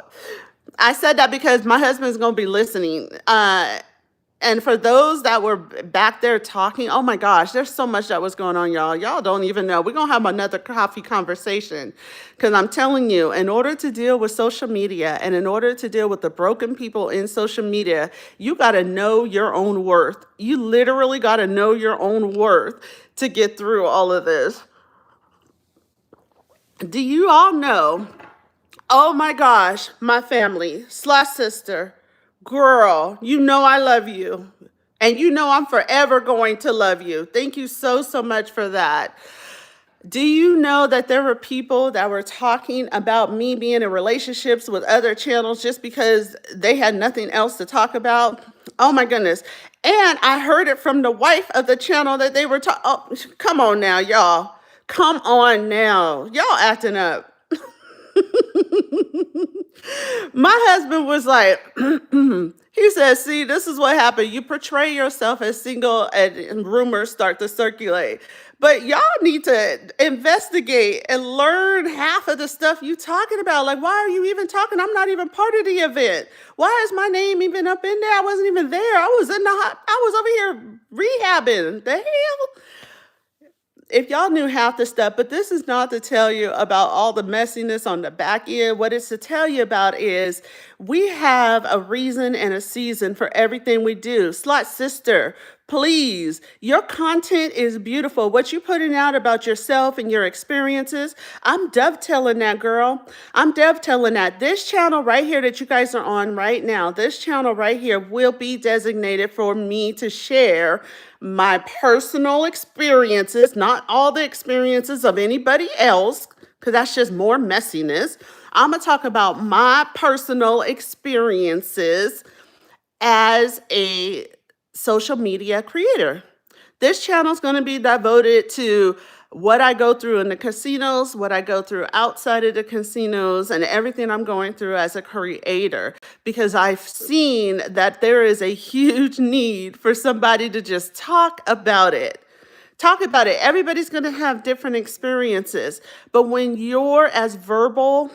I said that because my husband's going to be listening. And for those that were back there talking, oh my gosh, there's so much that was going on, y'all. Y'all don't even know. We're going to have another coffee conversation because I'm telling you, in order to deal with social media and in order to deal with the broken people in social media, you got to know your own worth. You literally got to know your own worth to get through all of this. Do you all know? Oh my gosh, my family, Slot Sister, girl, you know I love you. And you know I'm forever going to love you. Thank you so much for that. Do you know that there were people that were talking about me being in relationships with other channels just because they had nothing else to talk about? Oh my goodness. And I heard it from the wife of the channel that they were talking. Oh, come on now, y'all. Come on now. Y'all acting up. My husband was like, he said, see, this is what happened. You portray yourself as single and rumors start to circulate. But y'all need to investigate and learn half of the stuff you talking about. Like, why are you even talking? I'm not even part of the event. Why is my name even up in there? I wasn't even there. I was over here rehabbing. The hell? If y'all knew half the stuff, but this is not to tell you about all the messiness on the back end. What it's to tell you about is we have a reason and a season for everything we do. Slot Sister, please, your content is beautiful. What you're putting out about yourself and your experiences, I'm dovetailing that, girl. I'm dovetailing that. This channel right here that you guys are on right now, this channel right here will be designated for me to share my personal experiences, not all the experiences of anybody else, because that's just more messiness. I'm going to talk about my personal experiences as a social media creator. This channel is going to be devoted to what I go through in the casinos, what I go through outside of the casinos, and everything I'm going through as a creator, because I've seen that there is a huge need for somebody to just talk about it. Talk about it. Everybody's going to have different experiences, but when you're as verbal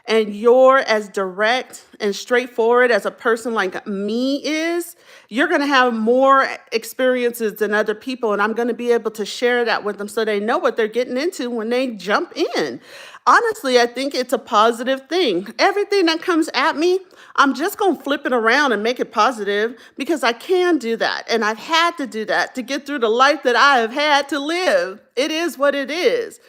and you're as direct and straightforward as a person like me is, you're going to have more experiences than other people. And I'm going to be able to share that with them so they know what they're getting into when they jump in. Honestly, I think it's a positive thing. Everything that comes at me, I'm just going to flip it around and make it positive because I can do that. And I've had to do that to get through the life that I have had to live. It is what it is.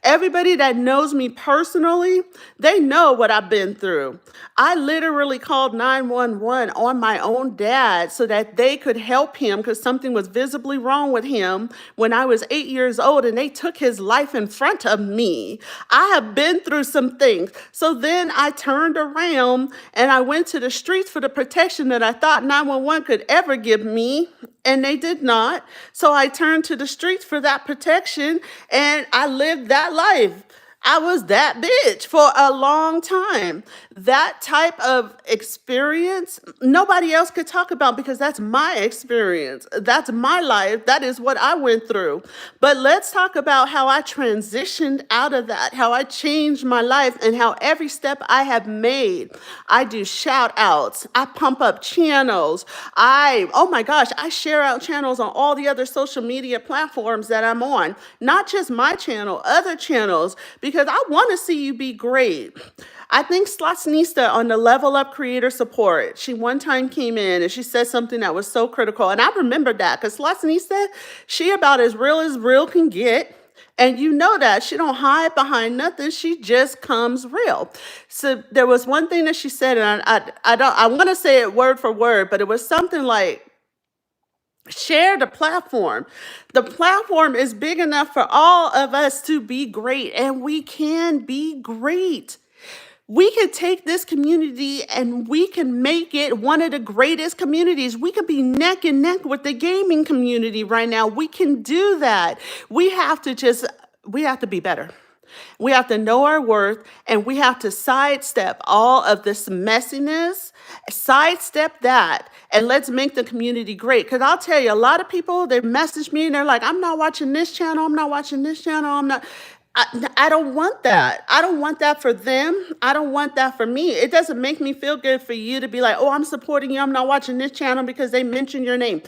Everybody that knows me personally, they know what I've been through. I literally called 911 on my own dad so that they could help him because something was visibly wrong with him when I was 8 years old and they took his life in front of me. I have been through some things. So then I turned around and I went to the streets for the protection that I thought 911 could ever give me. And they did not. So I turned to the streets for that protection and I lived that life. I was that bitch for a long time. That type of experience, nobody else could talk about because that's my experience. That's my life. That is what I went through. But let's talk about how I transitioned out of that, how I changed my life, and how every step I have made. I do shout outs. I pump up channels. Oh my gosh, I share out channels on all the other social media platforms that I'm on. Not just my channel, other channels, because I want to see you be great. I think Slot Sistah on the Level Up Creator Support, she one time came in and she said something that was so critical. And I remember that because Slot Sistah, she about as real can get. And you know that she don't hide behind nothing. She just comes real. So there was one thing that she said, and I want to say it word for word, but it was something like, share the platform. The platform is big enough for all of us to be great, and we can be great. We can take this community and we can make it one of the greatest communities. We could be neck and neck with the gaming community right now. We can do that. We have to be better. We have to know our worth and we have to sidestep all of this messiness, sidestep that, and let's make the community great. Because I'll tell you, a lot of people, they message me and they're like, I'm not watching this channel, I'm not watching this channel, I don't want that. I don't want that for them. I don't want that for me. It doesn't make me feel good for you to be like, oh, I'm supporting you, I'm not watching this channel because they mentioned your name.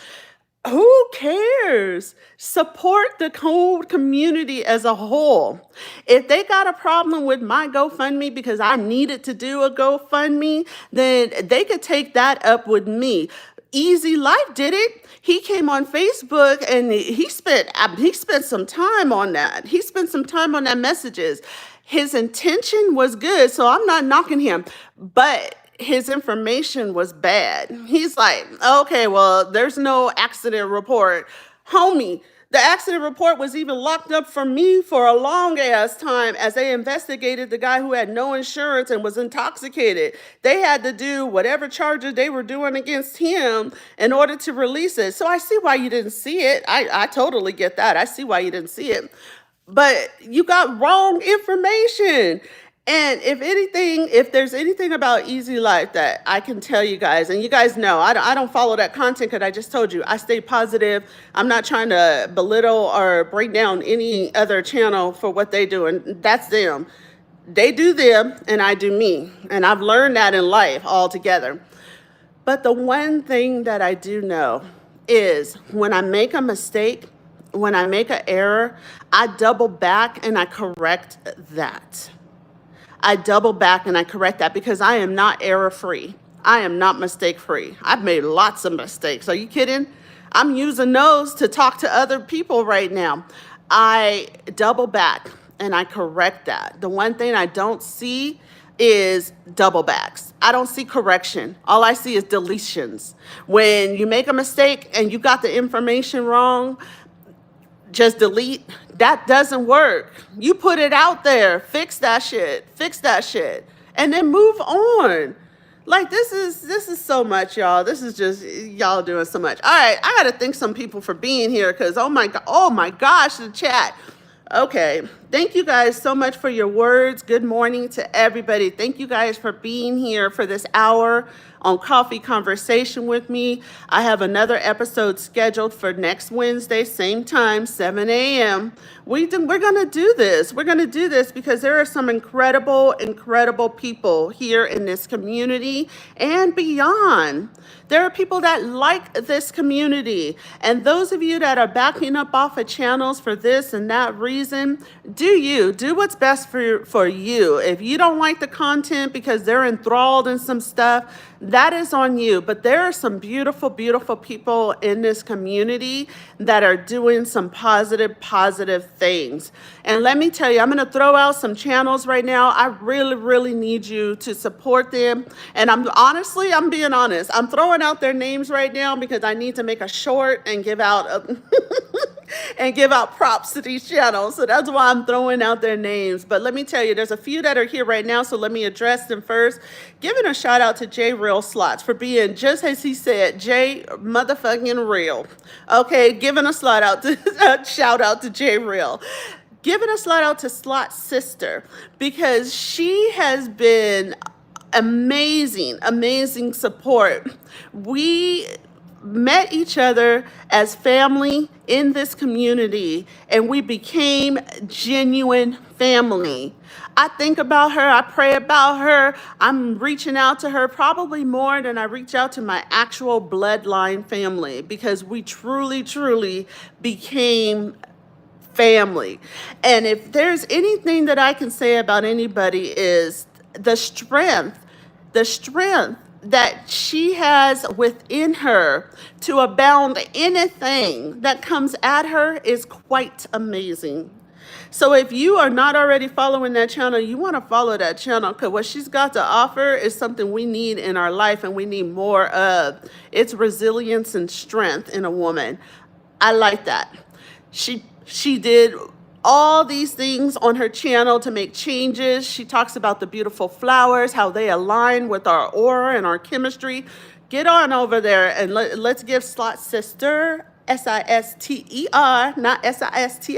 Who cares? Support the whole community as a whole. If they got a problem with my GoFundMe because I needed to do a GoFundMe, then they could take that up with me. Easy Life did it. He came on Facebook and he spent some time on that. He spent some time on that messages. His intention was good, so I'm not knocking him, but his information was bad. He's like, okay, well, there's no accident report. Homie, The accident report was even locked up for me for a long ass time as they investigated the guy who had no insurance and was intoxicated. They had to do whatever charges they were doing against him in order to release it. So I see why you didn't see it. I totally get that. I see why you didn't see it. But you got wrong information. And if anything, if there's anything about Easy Life that I can tell you guys, and you guys know, I don't follow that content because I just told you, I stay positive. I'm not trying to belittle or break down any other channel for what they do, and that's them. They do them, and I do me. And I've learned that in life altogether. But the one thing that I do know is when I make a mistake, when I make an error, I double back and I correct that. I double back and I correct that because I am not error-free. I am not mistake-free. I've made lots of mistakes. Are you kidding? I'm using those to talk to other people right now. I double back and I correct that. The one thing I don't see is double backs. I don't see correction. All I see is deletions. When you make a mistake and you got the information wrong, just delete. That doesn't work. You put it out there, fix that shit, and then move on. Like this is so much, y'all. This is just y'all doing so much. All right, I gotta thank some people for being here because oh my gosh, the chat. Okay, thank you guys so much for your words. Good morning to everybody. Thank you guys for being here for this hour on Coffee Conversation with me. I have another episode scheduled for next Wednesday, same time, 7 a.m. We're gonna do this. We're gonna do this because there are some incredible people here in this community and beyond. There are people that like this community. And those of you that are backing up off of channels for this and that reason, do what's best for you. If you don't like the content because they're enthralled in some stuff, that is on you. But there are some beautiful people in this community that are doing some positive things. And let me tell you, I'm going to throw out some channels right now. I really need you to support them. And I'm being honest. I'm throwing out their names right now because I need to make a short and give out props to these channels. So that's why I'm throwing out their names. But let me tell you, there's a few that are here right now. So let me address them first. Giving a shout out to J Real Slots for being, just as he said, J motherfucking Real. Okay, giving a shout out to J Real. Giving a slot out to Slot Sistah because she has been amazing support. We met each other as family in this community and we became genuine family. I think about her, I pray about her, I'm reaching out to her probably more than I reach out to my actual bloodline family because we truly became family. And if there's anything that I can say about anybody is the strength that she has within her to abound anything that comes at her is quite amazing. So if you are not already following that channel, you want to follow that channel because what she's got to offer is something we need in our life and we need more of. It's resilience and strength in a woman. I like that. She did all these things on her channel to make changes. She talks about the beautiful flowers, how they align with our aura and our chemistry. Get on over there and let's give Slot Sistah, Sister, not Sistah,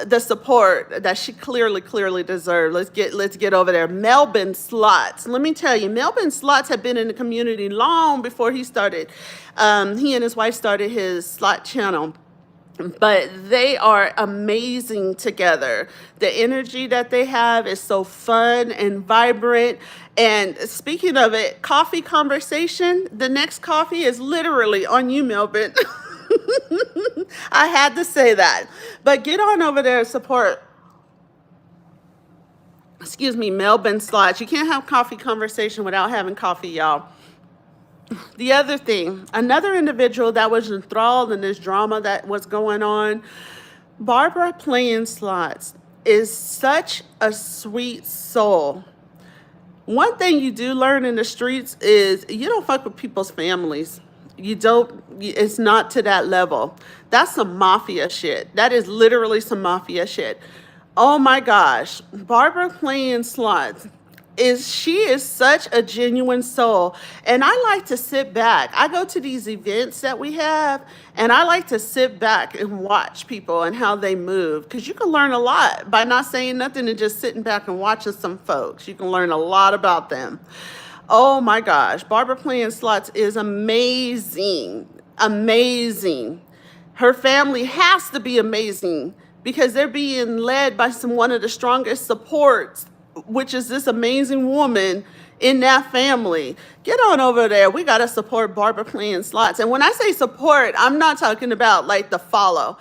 the support that she clearly deserves. Let's get over there. Melvin Slots. Let me tell you, Melvin Slots had been in the community long before he started. He and his wife started his slot channel. But they are amazing together. The energy that they have is so fun and vibrant. And speaking of it, coffee conversation, the next coffee is literally on you, Melvin. I had to say that. But get on over there and support, Melvin Slots. You can't have coffee conversation without having coffee, y'all. The other thing, another individual that was enthralled in this drama that was going on, Barbara playing slots, is such a sweet soul. One thing you do learn in the streets is you don't fuck with people's families. You don't, it's not to that level. That's some mafia shit. That is literally some mafia shit. Oh my gosh. Barbara playing slots she is such a genuine soul. And I like to sit back. I go to these events that we have, and I like to sit back and watch people and how they move, because you can learn a lot by not saying nothing and just sitting back and watching some folks. You can learn a lot about them. Oh my gosh, Barbara playing slots is amazing. Amazing. Her family has to be amazing because they're being led by one of the strongest supports, which is this amazing woman in that family. Get on over there. We got to support Barbara playing slots. And when I say support, I'm not talking about like the follow.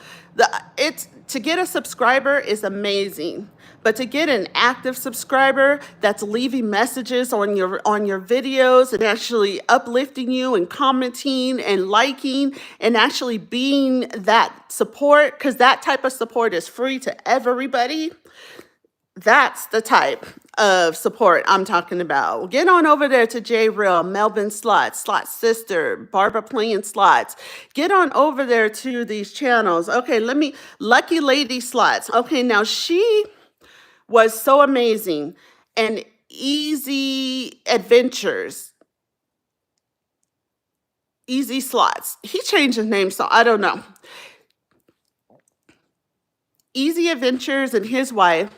It's to get a subscriber is amazing. But to get an active subscriber that's leaving messages on your videos and actually uplifting you and commenting and liking and actually being that support, because that type of support is free to everybody. That's the type of support I'm talking about. Get on over there to J Real, Melvin Slots, Slot Sister, Barbara playing slots. Get on over there to these channels. Okay, Lucky Lady Slots. Okay, now she was so amazing. And Easy Adventures, Easy Slots. He changed his name, so I don't know. Easy Adventures and his wife,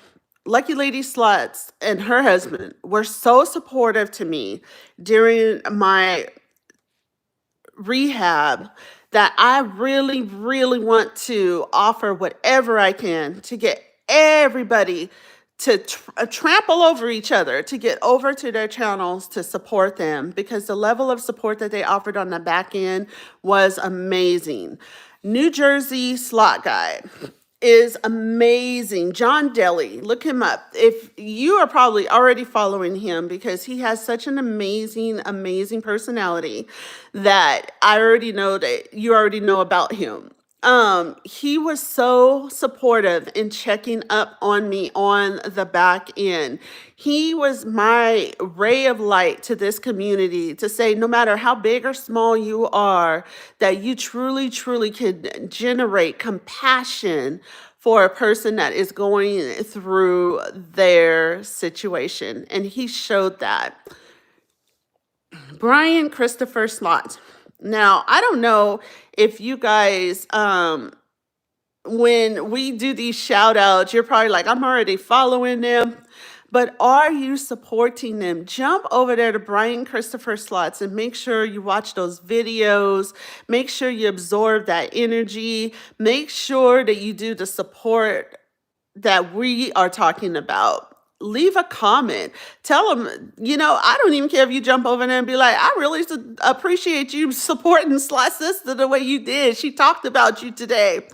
Lucky Lady Slots, and her husband were so supportive to me during my rehab that I really, really want to offer whatever I can to get everybody to trample over each other, to get over to their channels to support them, because the level of support that they offered on the back end was amazing. New Jersey Slot Guide is amazing. John Daly, look him up. If you are probably already following him because he has such an amazing, amazing personality that I already know that you already know about him. He was so supportive in checking up on me on the back end. He was my ray of light to this community to say, no matter how big or small you are, that you truly, truly can generate compassion for a person that is going through their situation. And he showed that. Brian Christopher Slot. Now, I don't know if you guys, when we do these shout outs, you're probably like, I'm already following them. But are you supporting them? Jump over there to Brian Christopher Slots and make sure you watch those videos. Make sure you absorb that energy. Make sure that you do the support that we are talking about. Leave a comment. Tell them, I don't even care if you jump over there and be like, I really appreciate you supporting Slot Sistah the way you did. She talked about you today.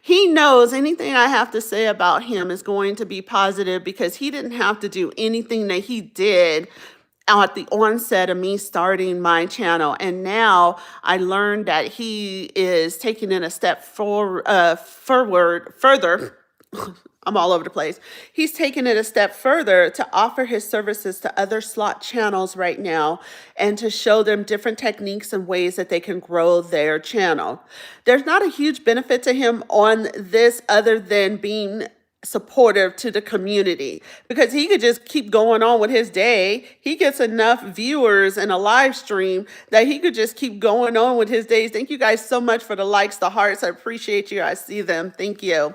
He knows anything I have to say about him is going to be positive because he didn't have to do anything that he did at the onset of me starting my channel. And now I learned that he is taking it a step further. I'm all over the place. He's taken it a step further to offer his services to other slot channels right now and to show them different techniques and ways that they can grow their channel. There's not a huge benefit to him on this other than being supportive to the community, because he could just keep going on with his day. He gets enough viewers in a live stream that he could just keep going on with his days. Thank you guys so much for the likes, the hearts. I appreciate you. I see them. Thank you.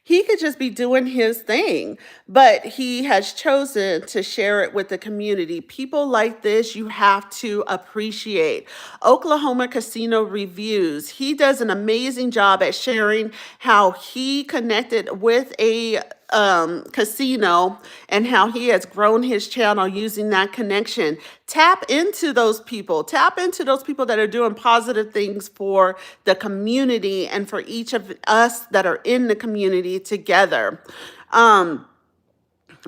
He could just be doing his thing, but he has chosen to share it with the community. People like this, you have to appreciate. Oklahoma Casino Reviews. He does an amazing job at sharing how he connected with a casino and how he has grown his channel using that connection. Tap into those people. Tap into those people that are doing positive things for the community and for each of us that are in the community together.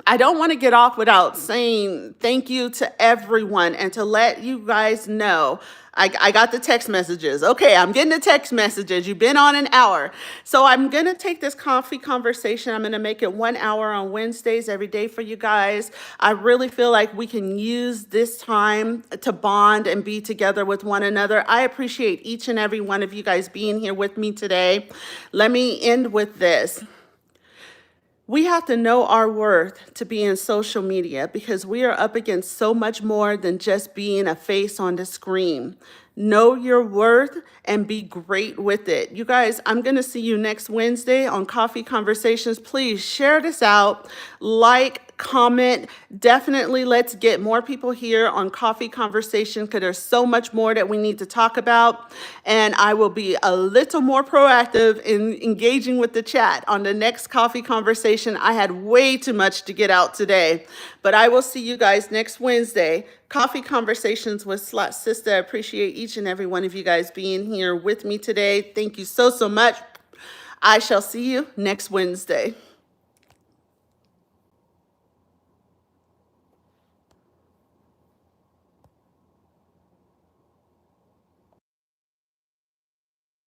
I don't want to get off without saying thank you to everyone and to let you guys know. I got the text messages. Okay, I'm getting the text messages. You've been on an hour. So I'm going to take this coffee conversation. I'm going to make it 1 hour on Wednesdays every day for you guys. I really feel like we can use this time to bond and be together with one another. I appreciate each and every one of you guys being here with me today. Let me end with this. We have to know our worth to be in social media because we are up against so much more than just being a face on the screen. Know your worth and be great with it. You guys, I'm going to see you next Wednesday on Coffee Conversations. Please share this out, like, comment. Definitely let's get more people here on Coffee Conversation because there's so much more that we need to talk about. And I will be a little more proactive in engaging with the chat on the next Coffee Conversation. I had way too much to get out today, but I will see you guys next Wednesday. Coffee Conversations with Slot Sistah. I appreciate each and every one of you guys being here with me today. Thank you so, so much. I shall see you next Wednesday.